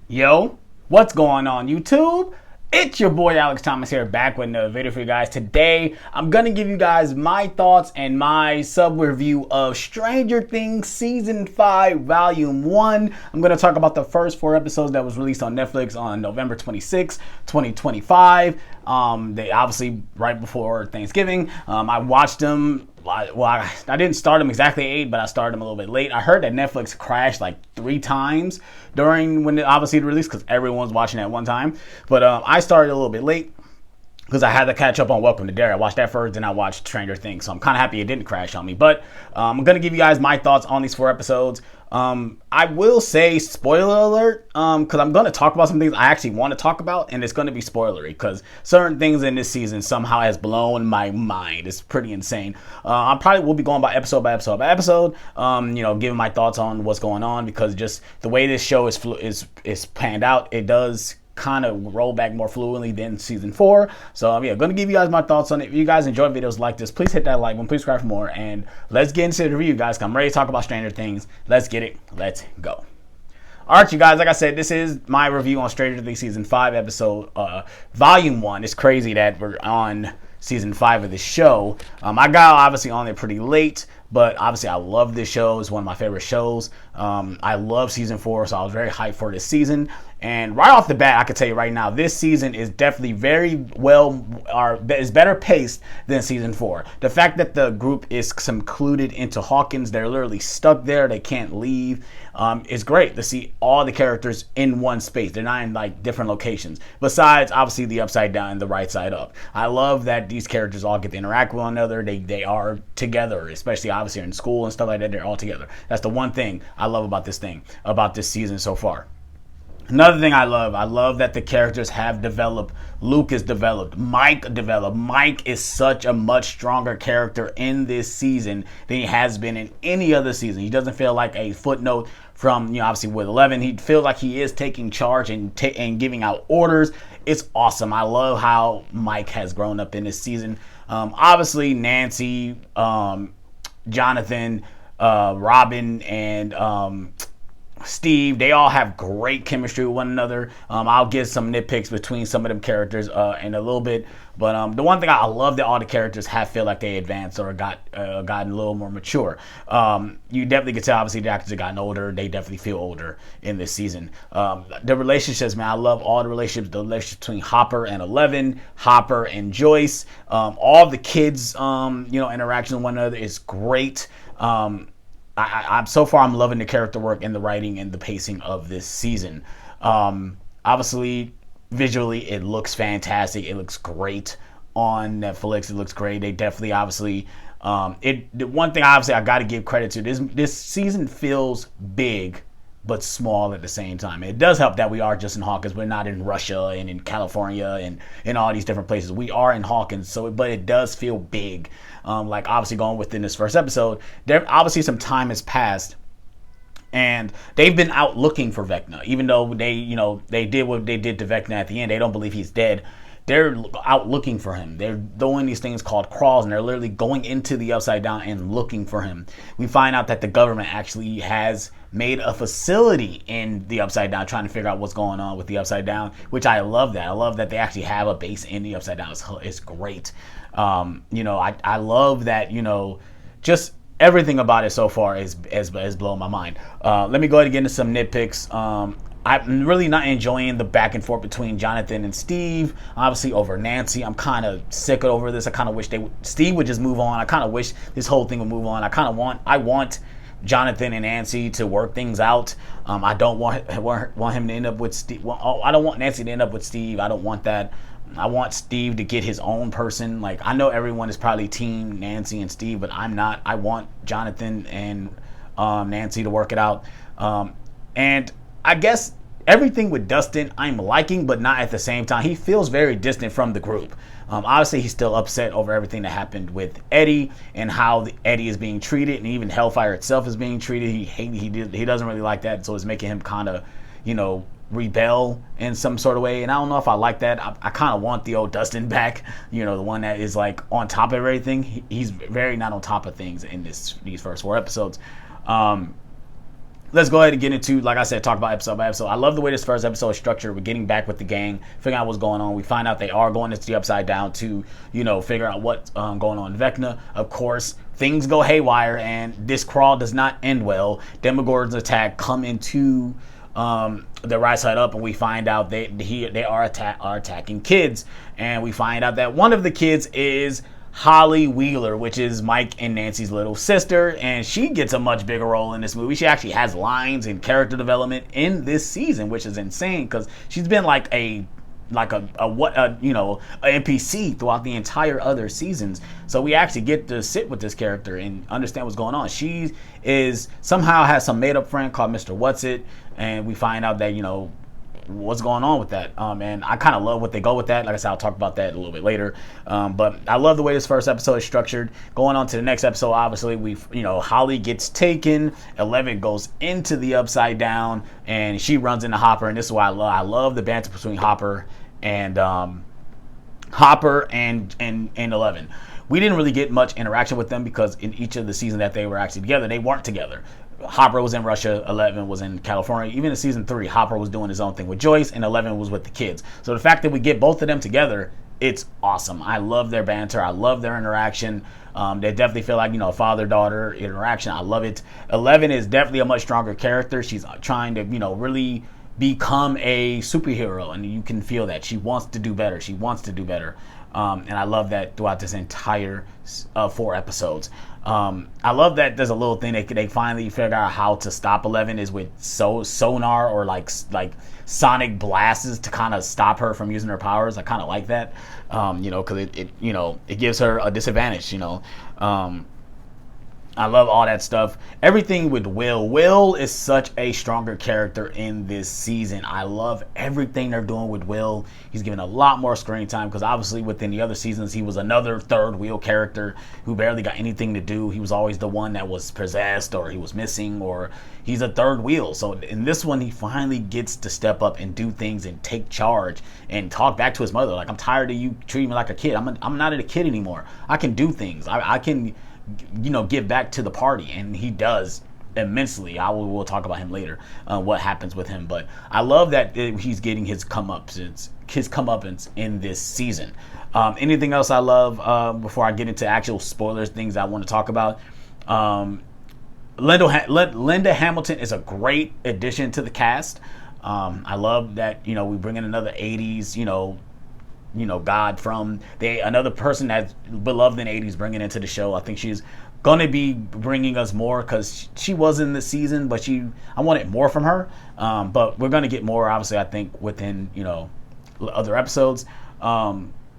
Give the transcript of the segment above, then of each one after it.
Yo, what's going on YouTube? It's your boy Alex Thomas here, back with another video for you guys. Today, I'm gonna give you guys my thoughts and my sub-review of Stranger Things Season 5, Volume 1. I'm gonna talk about the first 4 episodes that was released on Netflix on November 26, 2025. They obviously right before Thanksgiving. I watched them. I didn't start them exactly at 8, but I started them a little bit late. I heard that Netflix crashed like 3 times during when it obviously released because everyone's watching at one time. But I started a little bit late because I had to catch up on Welcome to Derry. I watched that first, then I watched Stranger Things. So I'm kind of happy it didn't crash on me. But I'm going to give you guys my thoughts on these 4 episodes. I will say spoiler alert, because I'm going to talk about some things I actually want to talk about, and it's going to be spoilery because certain things in this season somehow has blown my mind. It's pretty insane. I probably will be going by episode by episode by episode, giving my thoughts on what's going on, because just the way this show is panned out, it does kind of roll back more fluently than season 4. So yeah, gonna give you guys my thoughts on it. If you guys enjoy videos like this, please hit that like button, please subscribe for more, and let's get into the review, guys. I'm ready to talk about Stranger Things. Let's get it. Let's go. Alright, you guys, like I said, this is my review on Stranger Things Season 5 episode Volume 1. It's crazy that we're on Season 5 of this show. I got obviously on there pretty late, but obviously I love this show. It's one of my favorite shows. I love Season 4, so I was very hyped for this season. And right off the bat, I can tell you right now, this season is definitely is better paced than Season 4. The fact that the group is secluded into Hawkins, they're literally stuck there, they can't leave, is great to see all the characters in one space. They're not in like different locations. Besides, obviously, the upside down and the right side up. I love that these characters all get to interact with one another. They are together, especially obviously in school and stuff like that. They're all together. That's the one thing I love about this season so far. Another thing I love that the characters have developed. Luke is developed. Mike developed. Mike is such a much stronger character in this season than he has been in any other season. He doesn't feel like a footnote from, obviously with 11. He feels like he is taking charge and giving out orders. It's awesome. I love how Mike has grown up in this season. Obviously, Nancy, Jonathan, Robin, and Steve, they all have great chemistry with one another. I'll give some nitpicks between some of them characters in a little bit, but the one thing I love that all the characters feel like they advanced or gotten a little more mature. You definitely can tell, obviously, the actors have gotten older. They definitely feel older in this season. The relationships, man, I love all the relationships. The relationship between Hopper and 11, Hopper and Joyce, all the kids, interaction with one another is great. I'm so far, I'm loving the character work and the writing and the pacing of this season. Obviously, visually, it looks fantastic. It looks great on Netflix. It looks great. They definitely, obviously, the one thing obviously I got to give credit to, this season feels big but small at the same time. It does help that we are just in Hawkins. We're not in Russia and in California and in all these different places. We are in Hawkins, but it does feel big. Like obviously going within this first episode, there obviously some time has passed, and they've been out looking for Vecna. Even though they did what they did to Vecna at the end, they don't believe he's dead. They're out looking for him. They're doing these things called crawls, and they're literally going into the Upside Down and looking for him. We find out that the government actually has made a facility in the Upside Down, trying to figure out what's going on with the Upside Down, which I love that. I love that they actually have a base in the Upside Down. It's great. I love that, just everything about it so far is blown my mind. Let me go ahead and get into some nitpicks. I'm really not enjoying the back and forth between Jonathan and Steve, obviously over Nancy. I'm kind of sick over this. I kind of wish Steve would just move on. I kind of wish this whole thing would move on. I want Jonathan and Nancy to work things out. I don't want him to end up with Steve. Well, I don't want Nancy to end up with Steve. I don't want that. I want Steve to get his own person. Like, I know everyone is probably team Nancy and Steve, but I'm not. I want Jonathan and Nancy to work it out. And I guess everything with Dustin I'm liking, but not at the same time. He feels very distant from the group. Obviously, he's still upset over everything that happened with Eddie and how Eddie is being treated, and even Hellfire itself is being treated. He doesn't really like that, so it's making him kind of, rebel in some sort of way. And I don't know if I like that. I kind of want the old Dustin back, the one that is like on top of everything. He's very not on top of things in these first 4 episodes. let's go ahead and get into, like I said, talk about episode by episode. I love the way this first episode is structured. We're getting back with the gang, figuring out what's going on. We find out they are going into the Upside Down to, figure out what's going on in Vecna. Of course, things go haywire, and this crawl does not end well. Demogorgon's attack come into the right side up, and we find out they are attacking kids, and we find out that one of the kids is Holly Wheeler, which is Mike and Nancy's little sister, and she gets a much bigger role in this movie. She actually has lines and character development in this season, which is insane because she's been like a NPC throughout the entire other seasons. So we actually get to sit with this character and understand what's going on. She is somehow has some made up friend called Mr. Whatsit, and we find out that what's going on with that. And I kind of love what they go with that. Like I said, I'll talk about that a little bit later. But I love the way this first episode is structured. Going on to the next episode, obviously Holly gets taken. 11 goes into the Upside Down, and she runs into Hopper. And this is why I love the banter between Hopper and 11. We didn't really get much interaction with them because in each of the seasons that they were actually together, they weren't together. Hopper was in Russia, 11 was in California. Even in season 3, Hopper was doing his own thing with Joyce, and 11 was with the kids. So the fact that we get both of them together, it's awesome. I love their banter. I love their interaction. They definitely feel like, father-daughter interaction. I love it. 11 is definitely a much stronger character. She's trying to, really become a superhero, and you can feel that. She wants to do better. And I love that throughout this entire 4 episodes. I love that there's a little thing they finally figure out how to stop 11 is with sonar or like sonic blasts to kind of stop her from using her powers. I kind of like that, because it gives her a disadvantage. I love all that stuff. Everything with Will. Will is such a stronger character in this season. I love everything they're doing with Will. He's given a lot more screen time because obviously within the other seasons, he was another third wheel character who barely got anything to do. He was always the one that was possessed or he was missing or he's a third wheel. So in this one, he finally gets to step up and do things and take charge and talk back to his mother. Like, I'm tired of you treating me like a kid. I'm not a kid anymore. I can do things. I can give back to the party, and he does immensely. We'll talk about him later, what happens with him. But I love that he's getting his comeuppance in this season. Anything else I love before I get into actual spoilers, things I want to talk about? Linda Hamilton is a great addition to the cast. I love that we bring in another 80s God from another person that's beloved in the 80s bringing into the show. I think she's going to be bringing us more because she was in the season, but I wanted more from her. But we're going to get more, obviously, I think, within, other episodes.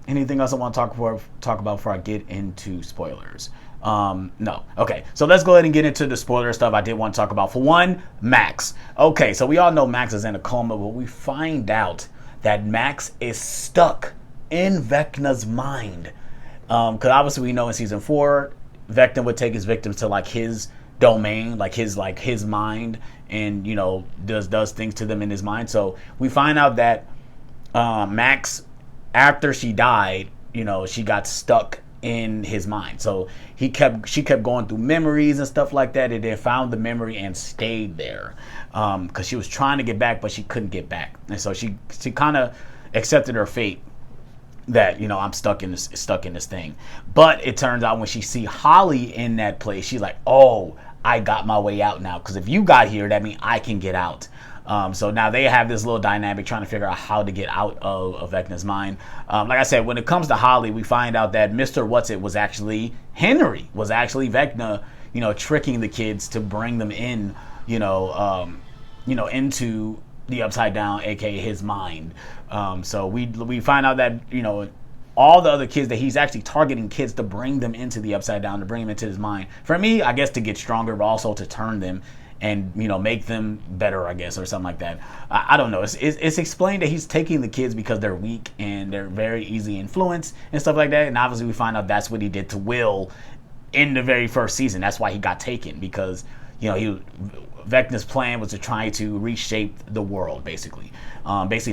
Anything else I want to talk about before I get into spoilers? No. Okay, so let's go ahead and get into the spoiler stuff I did want to talk about. For one, Max. Okay, so we all know Max is in a coma, but we find out that Max is stuck in Vecna's mind, because obviously we know in season 4 Vecna would take his victims to his domain, his mind, and does things to them in his mind. So we find out that Max, after she died, she got stuck in his mind. So she kept going through memories and stuff like that, and then found the memory and stayed there because she was trying to get back, but she couldn't get back, and so she kind of accepted her fate that I'm stuck in this thing. But it turns out when she see Holly in that place, she's like, oh, I got my way out now, because if you got here, that means I can get out. So now they have this little dynamic trying to figure out how to get out of Vecna's mind. Like I said, when it comes to Holly, we find out that Mr. Whatsit was actually Henry, was actually Vecna, tricking the kids to bring them in, into the Upside Down, aka his mind. So we find out that all the other kids, that he's actually targeting kids to bring them into the Upside Down, to bring them into his mind. For me, I guess to get stronger, but also to turn them and make them better, I guess, or something like that. I don't know. It's explained that he's taking the kids because they're weak and they're very easy influenced and stuff like that. And obviously we find out that's what he did to Will in the very first season. That's why he got taken, because Vecna's plan was to try to reshape the world, basically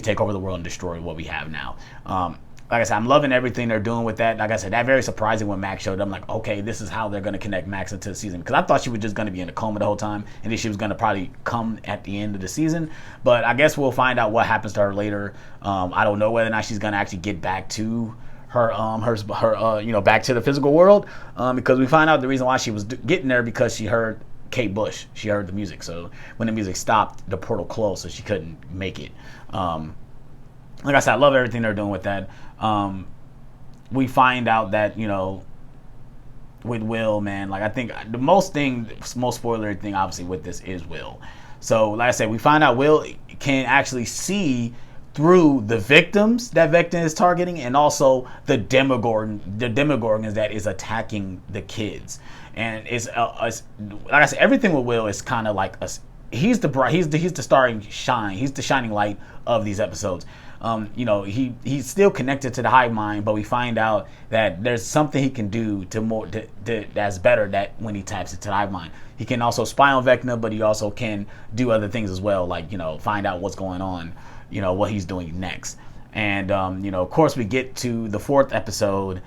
take over the world and destroy what we have now. like I said, I'm loving everything they're doing with that. Like I said, that very surprising when Max showed up. I'm like, okay, this is how they're going to connect Max into the season. Because I thought she was just going to be in a coma the whole time, and then she was going to probably come at the end of the season. But I guess we'll find out what happens to her later. I don't know whether or not she's going to actually get back to her back to the physical world, because we find out the reason why she was getting there because she heard Kate Bush. She heard the music. So when the music stopped, the portal closed, so she couldn't make it. Like I said, I love everything they're doing with that. We find out that, with Will, man, like I think the most spoilery thing, obviously, with this is Will. So, like I said, we find out Will can actually see through the victims that Vecna is targeting, and also the Demogorgons that is attacking the kids. And it's like I said, everything with Will is kind of like he's the starring shine. He's the shining light of these episodes. He's still connected to the hive mind, but we find out that there's something he can do that's better, that when he taps into the hive mind. He can also spy on Vecna, but he also can do other things as well, like, find out what's going on, what he's doing next. And, of course, we get to the 4th episode,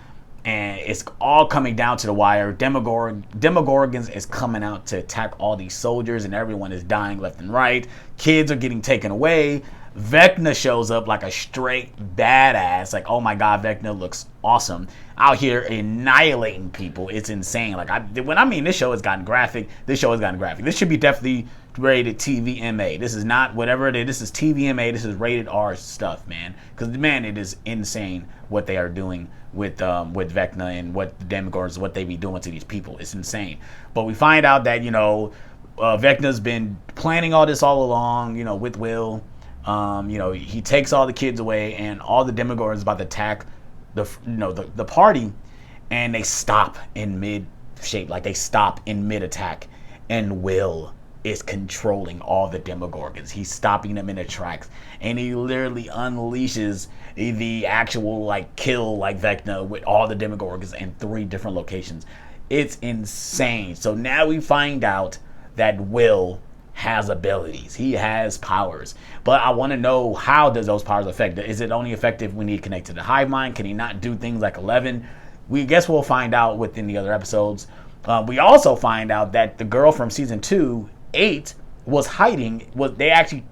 and it's all coming down to the wire. Demogorgons is coming out to attack all these soldiers, and everyone is dying left and right. Kids are getting taken away. Vecna shows up like a straight badass. Like, oh my god, Vecna looks awesome out here annihilating people. It's insane. Like, this show has gotten graphic. This should be definitely rated TVMA. This is not whatever it is. This is TVMA. This is rated R stuff, man. Because, man, it is insane what they are doing with Vecna and what the Demogorgons, what they be doing to these people. It's insane. But we find out that, Vecna's been planning all this all along, with Will. He takes all the kids away, and all the Demogorgons about to attack the party, and they stop in mid shape, like they stop in mid attack, and Will is controlling all the Demogorgons. He's stopping them in their tracks, and he literally unleashes the actual kill Vecna with all the Demogorgons in 3 different locations. It's insane. So now we find out that Will has abilities. He has powers. But I want to know, how does those powers affect? Is it only effective when he connects to the hive mind? Can he not do things like 11? We guess we'll find out within the other episodes. We also find out that the girl from season 2, 8, was hiding. They actually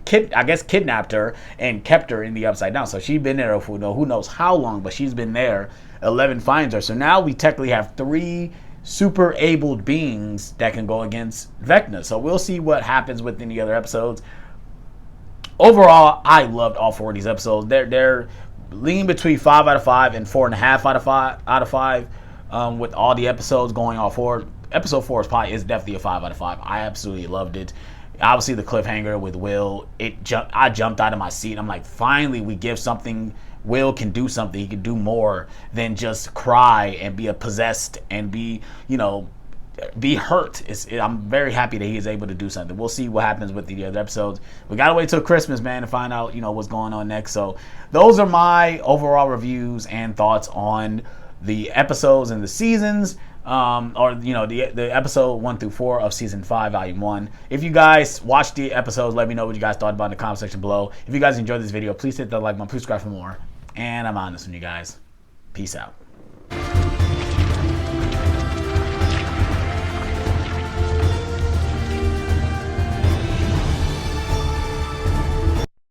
kidnapped her and kept her in the Upside Down. So she's been there for who knows how long, but she's been there. 11 finds her. So now we technically have 3 super abled beings that can go against Vecna. So we'll see what happens within the other episodes. Overall, I loved all 4 of these episodes. They're leaning between 5 out of 5 and 4.5 out of 5. With all the episodes going all 4. Episode 4 is definitely a 5 out of 5. I absolutely loved it. Obviously, the cliffhanger with Will, I jumped out of my seat. I'm like, finally, we give something. Will can do something. He can do more than just cry and be possessed and be hurt. I'm very happy that he is able to do something. We'll see what happens with the other episodes. We gotta wait till Christmas, man, to find out what's going on next. So those are my overall reviews and thoughts on the episodes and the seasons. The episode 1 through 4 of season 5, volume 1. If you guys watched the episodes, let me know what you guys thought about in the comment section below. If you guys enjoyed this video, please hit the like button, please subscribe for more. And I'm on this one, you guys. Peace out.